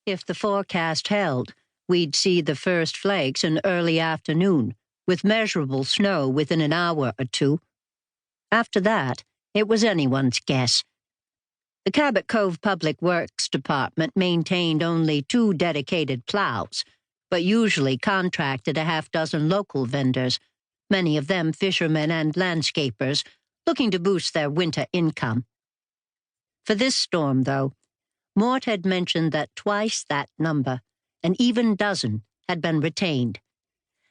If the forecast held, we'd see the first flakes in early afternoon, with measurable snow within an hour or two. After that, it was anyone's guess. The Cabot Cove Public Works Department maintained only 2 dedicated plows, but usually contracted a half-dozen local vendors, many of them fishermen and landscapers, looking to boost their winter income. For this storm, though, Mort had mentioned that twice that number, an even dozen, had been retained.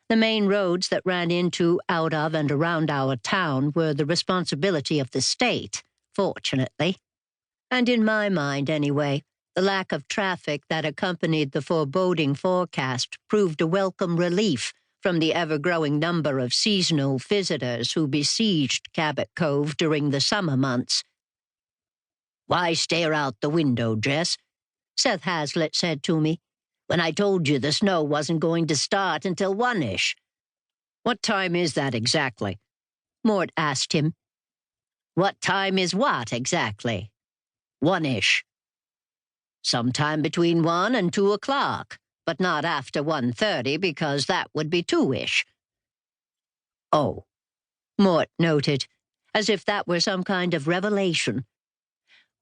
The main roads that ran into, out of, and around our town were the responsibility of the state, fortunately. And in my mind, anyway, the lack of traffic that accompanied the foreboding forecast proved a welcome relief from the ever-growing number of seasonal visitors who besieged Cabot Cove during the summer months. "Why stare out the window, Jess?" Seth Hazlitt said to me, "when I told you the snow wasn't going to start until 1-ish. "What time is that exactly?" Mort asked him. "What time is what exactly?" 1-ish. "Sometime between 1 and 2 o'clock, but not after 1:30 because that would be 2-ish. "Oh," Mort noted, as if that were some kind of revelation.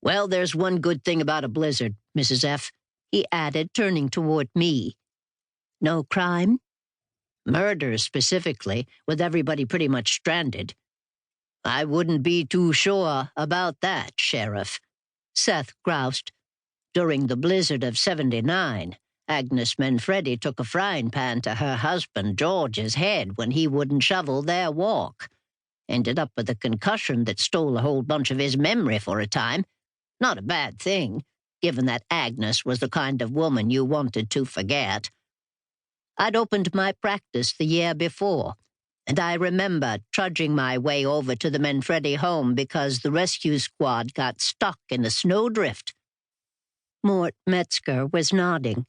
"Well, there's one good thing about a blizzard, Mrs. F," he added, turning toward me. "No crime?" "Murder, specifically, with everybody pretty much stranded." "I wouldn't be too sure about that, Sheriff," Seth groused. "During the blizzard of '79, Agnes Manfredi took a frying pan to her husband George's head when he wouldn't shovel their walk. Ended up with a concussion that stole a whole bunch of his memory for a time. Not a bad thing, given that Agnes was the kind of woman you wanted to forget. I'd opened my practice the year before, and I remember trudging my way over to the Manfredi home because the rescue squad got stuck in a snowdrift." Mort Metzger was nodding.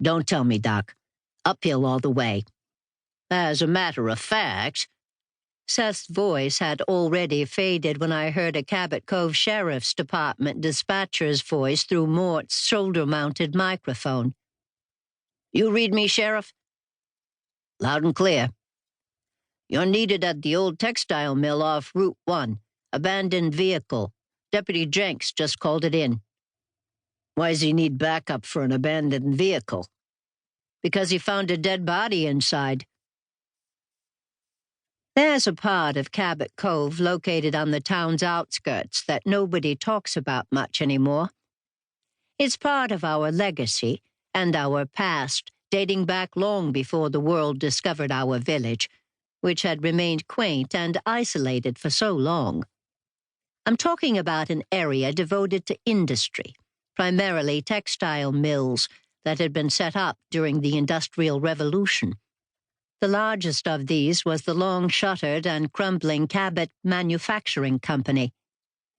"Don't tell me, Doc. Uphill all the way." "As a matter of fact," Seth's voice had already faded when I heard a Cabot Cove Sheriff's Department dispatcher's voice through Mort's shoulder-mounted microphone. "You read me, Sheriff?" "Loud and clear." "You're needed at the old textile mill off Route 1. Abandoned vehicle. Deputy Jenks just called it in." "Why does he need backup for an abandoned vehicle?" "Because he found a dead body inside." There's a part of Cabot Cove located on the town's outskirts that nobody talks about much anymore. It's part of our legacy and our past, dating back long before the world discovered our village, which had remained quaint and isolated for so long. I'm talking about an area devoted to industry, primarily textile mills that had been set up during the Industrial Revolution. The largest of these was the long-shuttered and crumbling Cabot Manufacturing Company.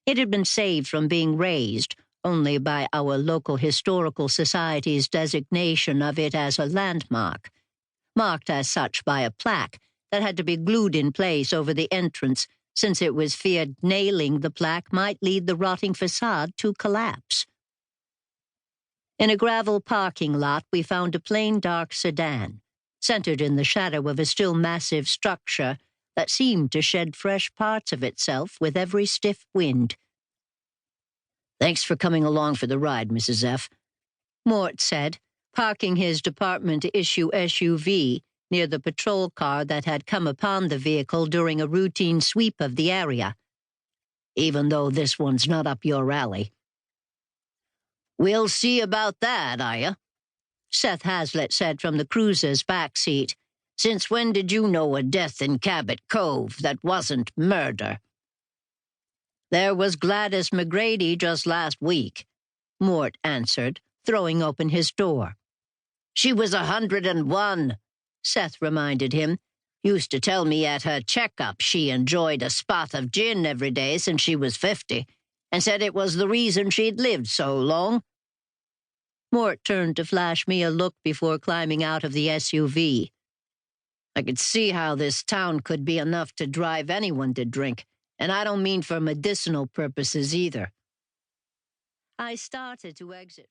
It had been saved from being razed only by our local historical society's designation of it as a landmark, marked as such by a plaque that had to be glued in place over the entrance since it was feared nailing the plaque might lead the rotting facade to collapse. In a gravel parking lot, we found a plain dark sedan, centered in the shadow of a still massive structure that seemed to shed fresh parts of itself with every stiff wind. "Thanks for coming along for the ride, Mrs. F," Mort said, parking his department-issue SUV near the patrol car that had come upon the vehicle during a routine sweep of the area. "Even though this one's not up your alley." "We'll see about that, Aya," Seth Hazlitt said from the cruiser's back seat. "Since when did you know a death in Cabot Cove that wasn't murder?" "There was Gladys McGrady just last week," Mort answered, throwing open his door. "She was 101, Seth reminded him. "Used to tell me at her checkup she enjoyed a spot of gin every day since she was 50, and said it was the reason she'd lived so long." Mort turned to flash me a look before climbing out of the SUV. "I could see how this town could be enough to drive anyone to drink, and I don't mean for medicinal purposes either." I started to exit.